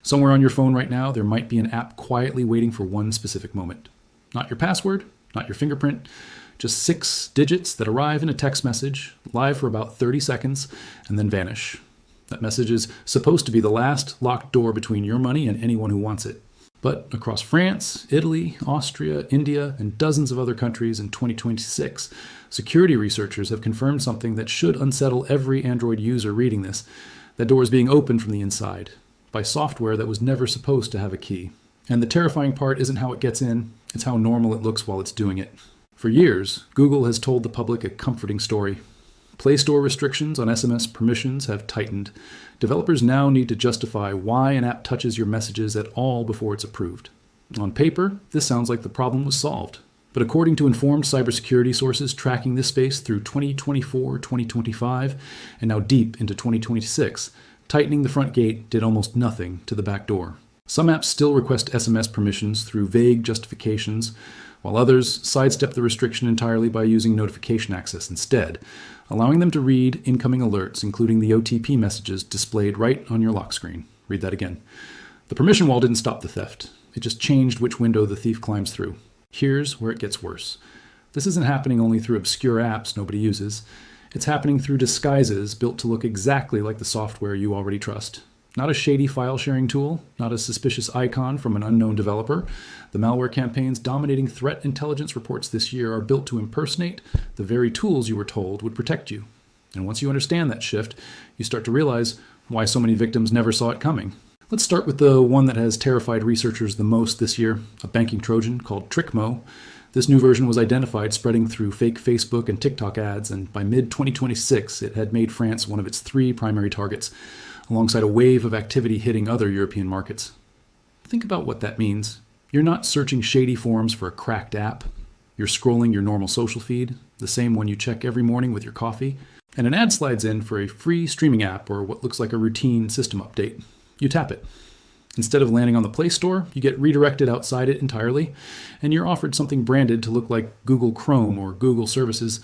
Somewhere on your phone right now, there might be an app quietly waiting for one specific moment. Not your password, not your fingerprint, just 6 digits that arrive in a text message, live for about 30 seconds, and then vanish. That message is supposed to be the last locked door between your money and anyone who wants it. But across France, Italy, Austria, India, and dozens of other countries in 2026, security researchers have confirmed something that should unsettle every Android user reading this. That door is being opened from the inside by software that was never supposed to have a key. And the terrifying part isn't how it gets in, it's how normal it looks while it's doing it. For years, Google has told the public a comforting story. Play Store restrictions on SMS permissions have tightened. Developers now need to justify why an app touches your messages at all before it's approved. On paper, this sounds like the problem was solved. But according to informed cybersecurity sources tracking this space through 2024, 2025, and now deep into 2026, tightening the front gate did almost nothing to the back door. Some apps still request SMS permissions through vague justifications, while others sidestep the restriction entirely by using notification access instead, allowing them to read incoming alerts, including the OTP messages displayed right on your lock screen. Read that again. The permission wall didn't stop the theft. It just changed which window the thief climbs through. Here's where it gets worse. This isn't happening only through obscure apps nobody uses. It's happening through disguises built to look exactly like the software you already trust. Not a shady file sharing tool, not a suspicious icon from an unknown developer. The malware campaigns dominating threat intelligence reports this year are built to impersonate the very tools you were told would protect you. And once you understand that shift, you start to realize why so many victims never saw it coming. Let's start with the one that has terrified researchers the most this year, a banking Trojan called TrickMo. This new version was identified spreading through fake Facebook and TikTok ads, and by mid-2026, it had made France one of its 3 primary targets, alongside a wave of activity hitting other European markets. Think about what that means. You're not searching shady forums for a cracked app. You're scrolling your normal social feed, the same one you check every morning with your coffee, and an ad slides in for a free streaming app or what looks like a routine system update. You tap it. Instead of landing on the Play Store, you get redirected outside it entirely, and you're offered something branded to look like Google Chrome or Google Services.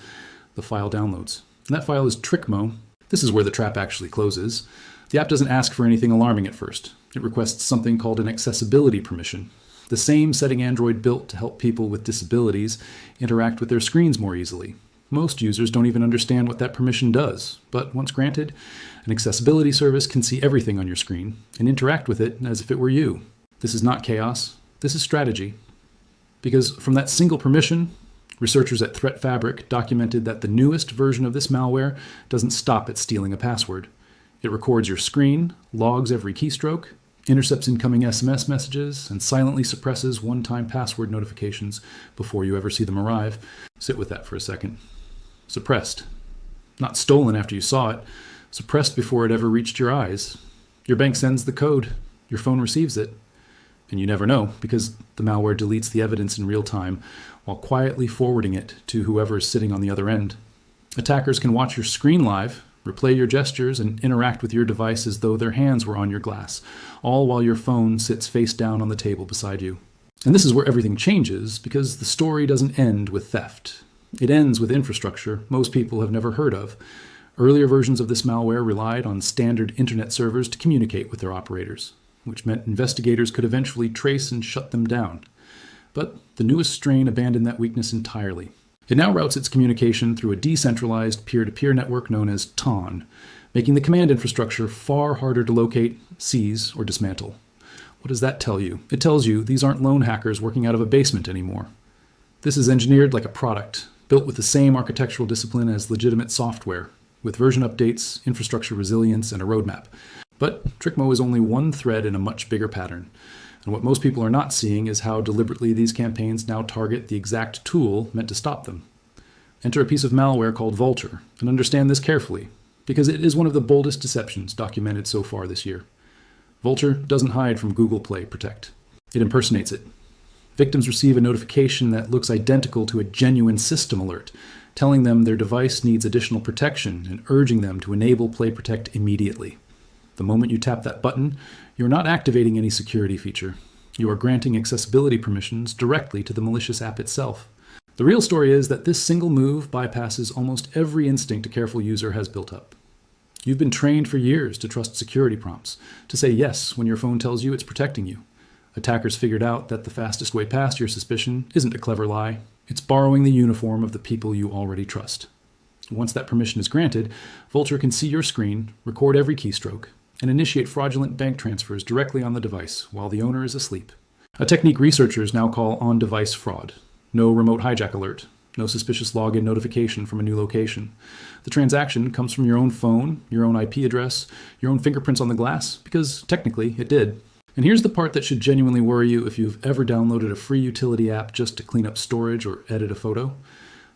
The file downloads. And that file is TrickMo. This is where the trap actually closes. The app doesn't ask for anything alarming at first. It requests something called an accessibility permission, the same setting Android built to help people with disabilities interact with their screens more easily. Most users don't even understand what that permission does, but once granted, an accessibility service can see everything on your screen and interact with it as if it were you. This is not chaos, this is strategy. Because from that single permission, researchers at Threat Fabric documented that the newest version of this malware doesn't stop at stealing a password. It records your screen, logs every keystroke, intercepts incoming SMS messages, and silently suppresses one-time password notifications before you ever see them arrive. Sit with that for a second. Suppressed. Not stolen after you saw it. Suppressed before it ever reached your eyes. Your bank sends the code. Your phone receives it. And you never know, because the malware deletes the evidence in real time while quietly forwarding it to whoever is sitting on the other end. Attackers can watch your screen live, replay your gestures, and interact with your device as though their hands were on your glass, all while your phone sits face down on the table beside you. And this is where everything changes, because the story doesn't end with theft. It ends with infrastructure most people have never heard of. Earlier versions of this malware relied on standard internet servers to communicate with their operators, which meant investigators could eventually trace and shut them down. But the newest strain abandoned that weakness entirely. It now routes its communication through a decentralized peer-to-peer network known as TON, making the command infrastructure far harder to locate, seize, or dismantle. What does that tell you? It tells you these aren't lone hackers working out of a basement anymore. This is engineered like a product, built with the same architectural discipline as legitimate software, with version updates, infrastructure resilience, and a roadmap. But TrickMo is only one thread in a much bigger pattern. And what most people are not seeing is how deliberately these campaigns now target the exact tool meant to stop them. Enter a piece of malware called Vulture, and understand this carefully, because it is one of the boldest deceptions documented so far this year. Vulture doesn't hide from Google Play Protect. It impersonates it. Victims receive a notification that looks identical to a genuine system alert, telling them their device needs additional protection and urging them to enable Play Protect immediately. The moment you tap that button, you're not activating any security feature. You are granting accessibility permissions directly to the malicious app itself. The real story is that this single move bypasses almost every instinct a careful user has built up. You've been trained for years to trust security prompts, to say yes when your phone tells you it's protecting you. Attackers figured out that the fastest way past your suspicion isn't a clever lie, it's borrowing the uniform of the people you already trust. Once that permission is granted, Vulture can see your screen, record every keystroke, and initiate fraudulent bank transfers directly on the device while the owner is asleep. A technique researchers now call on-device fraud. No remote hijack alert, no suspicious login notification from a new location. The transaction comes from your own phone, your own IP address, your own fingerprints on the glass, because technically it did. And here's the part that should genuinely worry you if you've ever downloaded a free utility app just to clean up storage or edit a photo.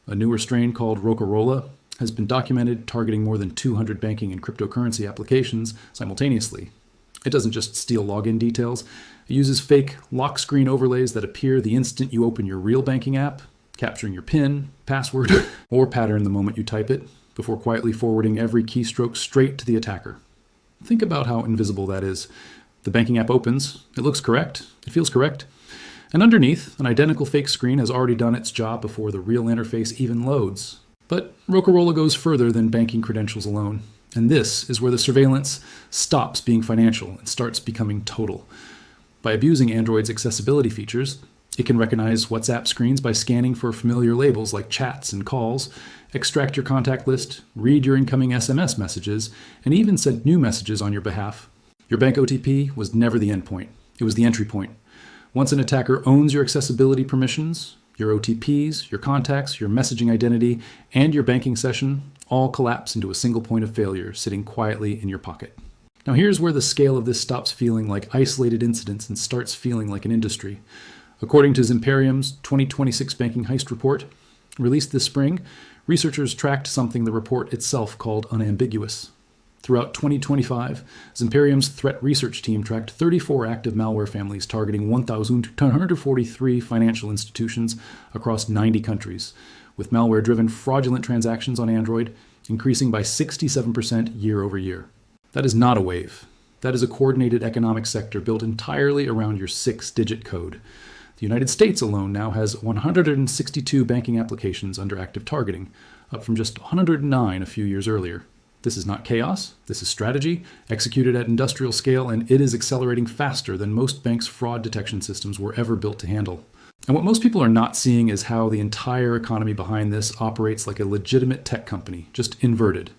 A newer strain called Motorola has been documented targeting more than 200 banking and cryptocurrency applications simultaneously. It doesn't just steal login details. It uses fake lock screen overlays that appear the instant you open your real banking app, capturing your PIN, password, or pattern the moment you type it, before quietly forwarding every keystroke straight to the attacker. Think about how invisible that is. The banking app opens, it looks correct, it feels correct, and underneath, an identical fake screen has already done its job before the real interface even loads. But Motorola goes further than banking credentials alone, and this is where the surveillance stops being financial and starts becoming total. By abusing Android's accessibility features, it can recognize WhatsApp screens by scanning for familiar labels like chats and calls, extract your contact list, read your incoming SMS messages, and even send new messages on your behalf. Your bank OTP was never the endpoint. It was the entry point. Once an attacker owns your accessibility permissions, your OTPs, your contacts, your messaging identity, and your banking session all collapse into a single point of failure sitting quietly in your pocket. Now here's where the scale of this stops feeling like isolated incidents and starts feeling like an industry. According to Zimperium's 2026 Banking Heist Report, released this spring, researchers tracked something the report itself called unambiguous. Throughout 2025, Zimperium's threat research team tracked 34 active malware families targeting 1,243 financial institutions across 90 countries, with malware-driven fraudulent transactions on Android increasing by 67% year over year. That is not a wave. That is a coordinated economic sector built entirely around your 6-digit code. The United States alone now has 162 banking applications under active targeting, up from just 109 a few years earlier. This is not chaos, this is strategy, executed at industrial scale, and it is accelerating faster than most banks' fraud detection systems were ever built to handle. And what most people are not seeing is how the entire economy behind this operates like a legitimate tech company, just inverted.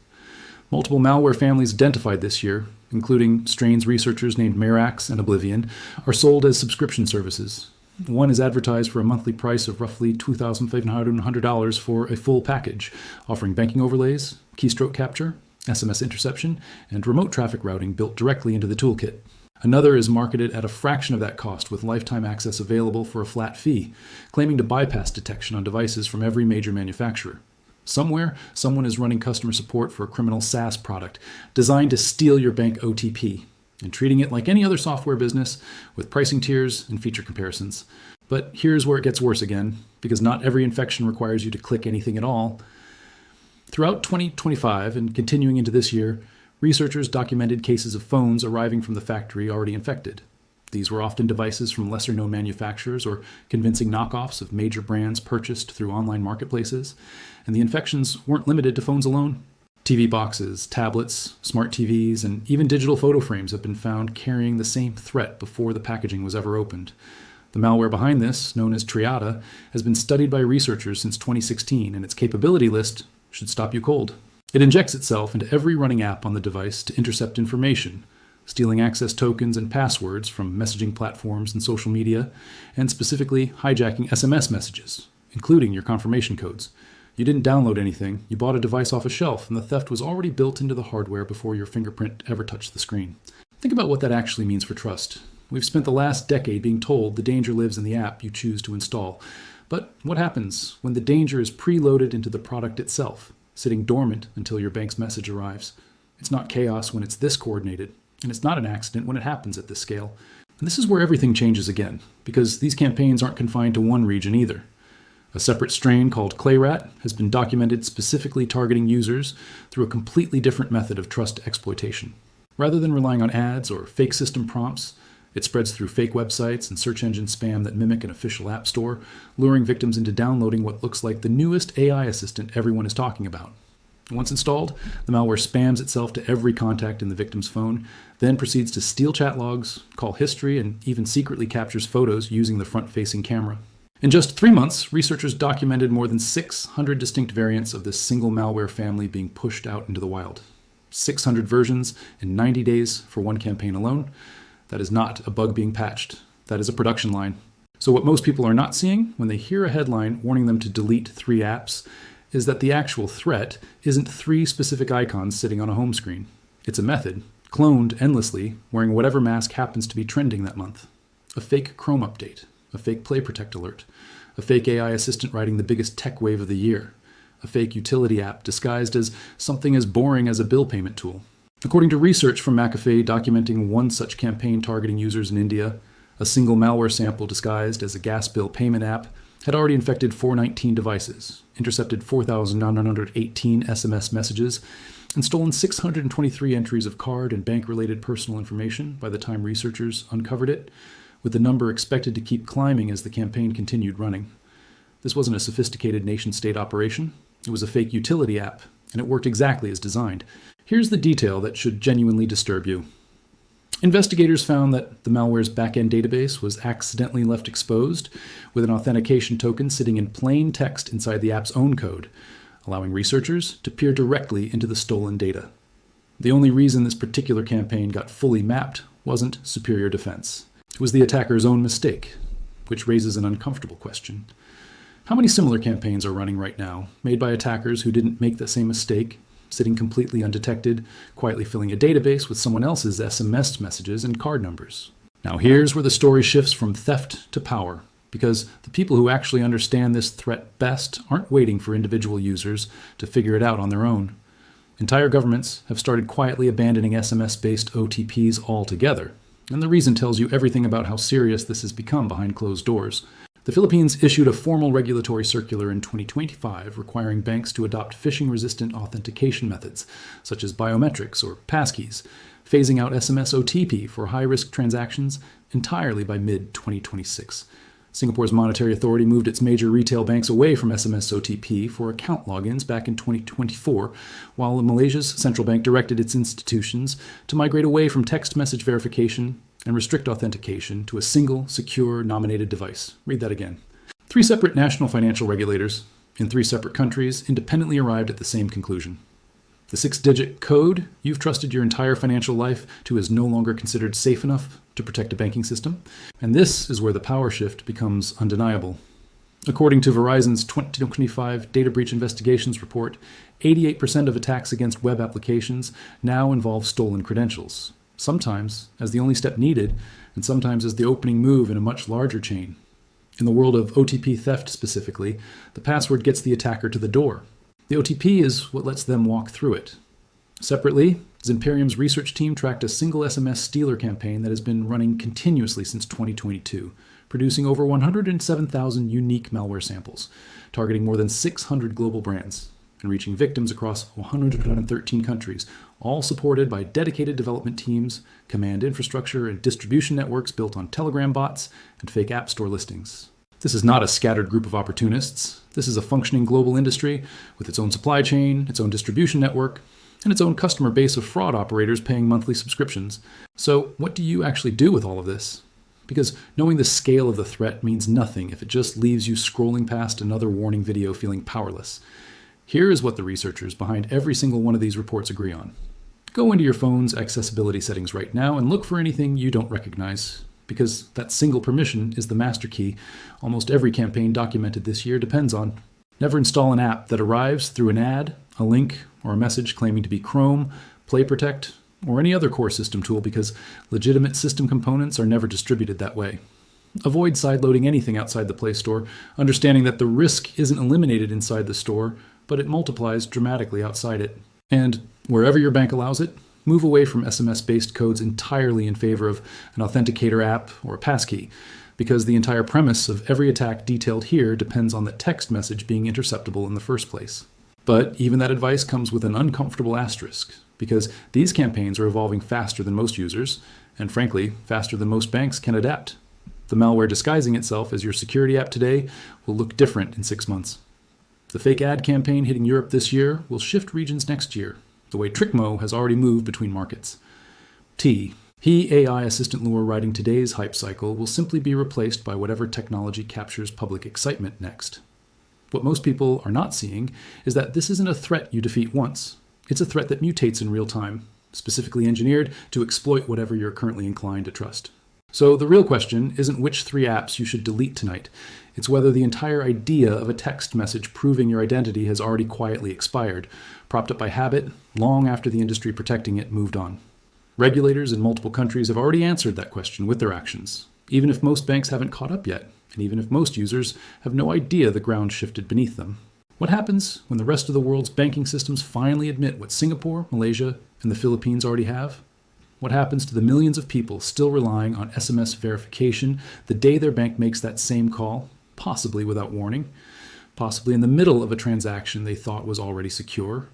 Multiple malware families identified this year, including strains researchers named Merax and Oblivion, are sold as subscription services. One is advertised for a monthly price of roughly $2,500 for a full package, offering banking overlays, keystroke capture, SMS interception, and remote traffic routing built directly into the toolkit. Another is marketed at a fraction of that cost with lifetime access available for a flat fee, claiming to bypass detection on devices from every major manufacturer. Somewhere, someone is running customer support for a criminal SaaS product designed to steal your bank OTP and treating it like any other software business with pricing tiers and feature comparisons. But here's where it gets worse again, because not every infection requires you to click anything at all. Throughout 2025 and continuing into this year, researchers documented cases of phones arriving from the factory already infected. These were often devices from lesser-known manufacturers or convincing knockoffs of major brands purchased through online marketplaces, and the infections weren't limited to phones alone. TV boxes, tablets, smart TVs, and even digital photo frames have been found carrying the same threat before the packaging was ever opened. The malware behind this, known as Triada, has been studied by researchers since 2016, and its capability list should stop you cold. It injects itself into every running app on the device to intercept information, stealing access tokens and passwords from messaging platforms and social media, and specifically hijacking SMS messages, including your confirmation codes. You didn't download anything, you bought a device off a shelf, and the theft was already built into the hardware before your fingerprint ever touched the screen. Think about what that actually means for trust. We've spent the last decade being told the danger lives in the app you choose to install. But what happens when the danger is preloaded into the product itself, sitting dormant until your bank's message arrives? It's not chaos when it's this coordinated, and it's not an accident when it happens at this scale. And this is where everything changes again, because these campaigns aren't confined to one region either. A separate strain called Clayrat has been documented specifically targeting users through a completely different method of trust exploitation. Rather than relying on ads or fake system prompts, it spreads through fake websites and search engine spam that mimic an official app store, luring victims into downloading what looks like the newest AI assistant everyone is talking about. Once installed, the malware spams itself to every contact in the victim's phone, then proceeds to steal chat logs, call history, and even secretly captures photos using the front-facing camera. In just 3 months, researchers documented more than 600 distinct variants of this single malware family being pushed out into the wild. 600 versions in 90 days for one campaign alone. That is not a bug being patched. That is a production line. So what most people are not seeing when they hear a headline warning them to delete 3 apps is that the actual threat isn't 3 specific icons sitting on a home screen. It's a method, cloned endlessly, wearing whatever mask happens to be trending that month. A fake Chrome update, a fake Play Protect alert, a fake AI assistant riding the biggest tech wave of the year, a fake utility app disguised as something as boring as a bill payment tool. According to research from McAfee documenting one such campaign targeting users in India, a single malware sample disguised as a gas bill payment app had already infected 419 devices, intercepted 4,918 SMS messages, and stolen 623 entries of card and bank-related personal information by the time researchers uncovered it, with the number expected to keep climbing as the campaign continued running. This wasn't a sophisticated nation-state operation. It was a fake utility app, and it worked exactly as designed. Here's the detail that should genuinely disturb you. Investigators found that the malware's backend database was accidentally left exposed, with an authentication token sitting in plain text inside the app's own code, allowing researchers to peer directly into the stolen data. The only reason this particular campaign got fully mapped wasn't superior defense. It was the attacker's own mistake, which raises an uncomfortable question. How many similar campaigns are running right now, made by attackers who didn't make the same mistake, sitting completely undetected, quietly filling a database with someone else's SMS messages and card numbers? Now here's where the story shifts from theft to power, because the people who actually understand this threat best aren't waiting for individual users to figure it out on their own. Entire governments have started quietly abandoning SMS-based OTPs altogether, and the reason tells you everything about how serious this has become behind closed doors. The Philippines issued a formal regulatory circular in 2025 requiring banks to adopt phishing-resistant authentication methods, such as biometrics or passkeys, phasing out SMS OTP for high-risk transactions entirely by mid-2026. Singapore's monetary authority moved its major retail banks away from SMS OTP for account logins back in 2024, while Malaysia's central bank directed its institutions to migrate away from text message verification and restrict authentication to a single, secure, nominated device. Read that again. 3 separate national financial regulators in 3 separate countries independently arrived at the same conclusion. The 6-digit code you've trusted your entire financial life to is no longer considered safe enough to protect a banking system, and this is where the power shift becomes undeniable. According to Verizon's 2025 Data Breach Investigations report, 88% of attacks against web applications now involve stolen credentials, sometimes as the only step needed, and sometimes as the opening move in a much larger chain. In the world of OTP theft specifically, the password gets the attacker to the door. The OTP is what lets them walk through it. Separately, Zimperium's research team tracked a single SMS stealer campaign that has been running continuously since 2022, producing over 107,000 unique malware samples, targeting more than 600 global brands, and reaching victims across 113 countries, all supported by dedicated development teams, command infrastructure, and distribution networks built on Telegram bots and fake app store listings. This is not a scattered group of opportunists. This is a functioning global industry with its own supply chain, its own distribution network, and its own customer base of fraud operators paying monthly subscriptions. So what do you actually do with all of this? Because knowing the scale of the threat means nothing if it just leaves you scrolling past another warning video feeling powerless. Here is what the researchers behind every single one of these reports agree on. Go into your phone's accessibility settings right now and look for anything you don't recognize, because that single permission is the master key almost every campaign documented this year depends on. Never install an app that arrives through an ad, a link, or a message claiming to be Chrome, Play Protect, or any other core system tool, because legitimate system components are never distributed that way. Avoid sideloading anything outside the Play Store, understanding that the risk isn't eliminated inside the store, but it multiplies dramatically outside it. And wherever your bank allows it, move away from SMS-based codes entirely in favor of an authenticator app or a passkey, because the entire premise of every attack detailed here depends on the text message being interceptable in the first place. But even that advice comes with an uncomfortable asterisk, because these campaigns are evolving faster than most users, and frankly, faster than most banks can adapt. The malware disguising itself as your security app today will look different in 6 months. The fake ad campaign hitting Europe this year will shift regions next year, the way TrickMo has already moved between markets. T. He AI assistant lure riding today's hype cycle will simply be replaced by whatever technology captures public excitement next. What most people are not seeing is that this isn't a threat you defeat once. It's a threat that mutates in real time, specifically engineered to exploit whatever you're currently inclined to trust. So the real question isn't which 3 apps you should delete tonight. It's whether the entire idea of a text message proving your identity has already quietly expired, propped up by habit, long after the industry protecting it moved on. Regulators in multiple countries have already answered that question with their actions, even if most banks haven't caught up yet, and even if most users have no idea the ground shifted beneath them. What happens when the rest of the world's banking systems finally admit what Singapore, Malaysia, and the Philippines already have? What happens to the millions of people still relying on SMS verification the day their bank makes that same call, possibly without warning, possibly in the middle of a transaction they thought was already secure?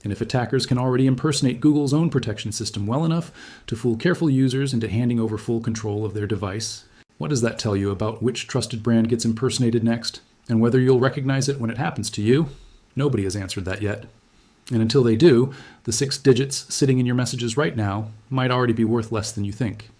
And if attackers can already impersonate Google's own protection system well enough to fool careful users into handing over full control of their device, what does that tell you about which trusted brand gets impersonated next, and whether you'll recognize it when it happens to you? Nobody has answered that yet. And until they do, the 6 digits sitting in your messages right now might already be worth less than you think.